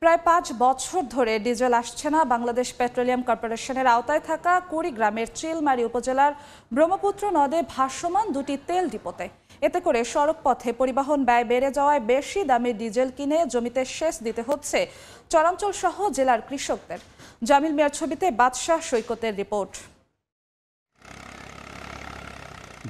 প্রায় ৫ বছর ধরে ডিজেল আসছে না। বাংলাদেশ পেট্রোলিয়াম কর্পোরেশনের আওতায় থাকা কুড়িগ্রামের চিলমারী উপজেলার ব্রহ্মপুত্র নদে ভাসমান দুটি তেল ডিপোতে। এতে করে সড়ক পথে পরিবহন ব্যয় বেড়ে যাওয়ায় বেশি দামে ডিজেল কিনে জমিতে সেচ দিতে হচ্ছে চরাঞ্চল সহ জেলার কৃষকদের। জামিল মিয়ার ছবিতে বাদশাহ সৈকতের রিপোর্ট।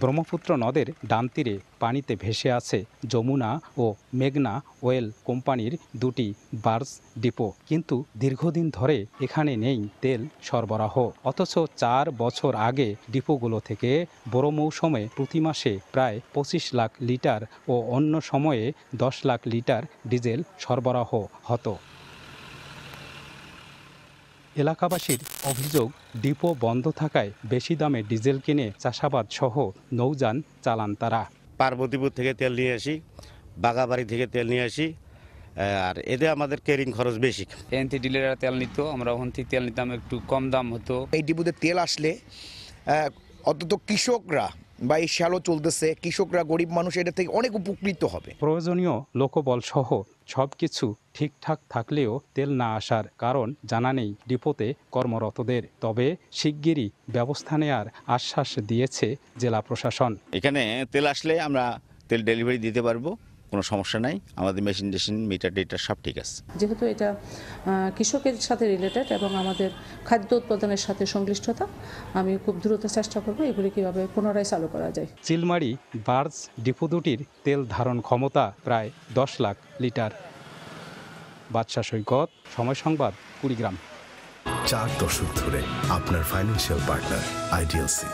ব্রহ্মপুত্র নদের ডান তীরে পানিতে ভেসে আছে যমুনা ও মেঘনা অয়েল কোম্পানির দুটি বার্জ ডিপো, কিন্তু দীর্ঘদিন ধরে এখানে নেই তেল সরবরাহ। অথচ ৪ বছর আগে ডিপোগুলো থেকে বড় মৌসুমে প্রতি মাসে প্রায় ২৫ লাখ লিটার ও অন্য সময়ে ১০ লাখ লিটার ডিজেল সরবরাহ হতো। এলাকাবাসীর অভিযোগ, ডিপো বন্ধ থাকায় বেশি দামে ডিজেল কিনে চাষাবাদ সহ নৌযান চালান তারা। পার্বতীপুর থেকে তেল নিয়ে আসি, বাগাবাড়ি থেকে তেল নিয়ে আসি, আর এতে আমাদের ক্যারিং খরচ বেশি। এনটি ডিলাররা তেল নিত, আমরা ওখান থেকে তেল নিতাম, একটু কম দাম হতো। এই ডিপোতে তেল আসলে অন্তত কৃষকরা বা এই শ্যালো চলতেছে, কৃষকরা গরিব মানুষ এটা থেকে অনেক উপকৃত হবে। প্রয়োজনীয় লোকবল সহ সবকিছু ঠিকঠাক থাকলেও তেল না আসার কারণ জানা নেই ডিপোতে কর্মরতদের। তবে শিগগিরই ব্যবস্থা নেওয়ার আশ্বাস দিয়েছে জেলা প্রশাসন। এখানে তেল আসলে আমরা তেল ডেলিভারি দিতে পারবো, কোনো সমস্যা নাই। আমাদের মেশিন মিটার ডেটার সব ঠিক আছে। যেহেতু এটা কৃষকের সাথে রিলেটেড এবং আমাদের খাদ্য উৎপাদনের সাথে সংশ্লিষ্টতা, আমি খুব দ্রুত চেষ্টা করব এগুলি কীভাবে পুনরায় চালু করা যায়। চিলমারী বার্জ ডিপো দুটির তেল ধারণ ক্ষমতা প্রায় ১০ লাখ লিটার। বাদশাহ সৈকত, সময় সংবাদ, কুড়িগ্রাম। 4 দশক ধরে আপনার ফাইন্যান্সিয়াল পার্টনার আইডিএলসি।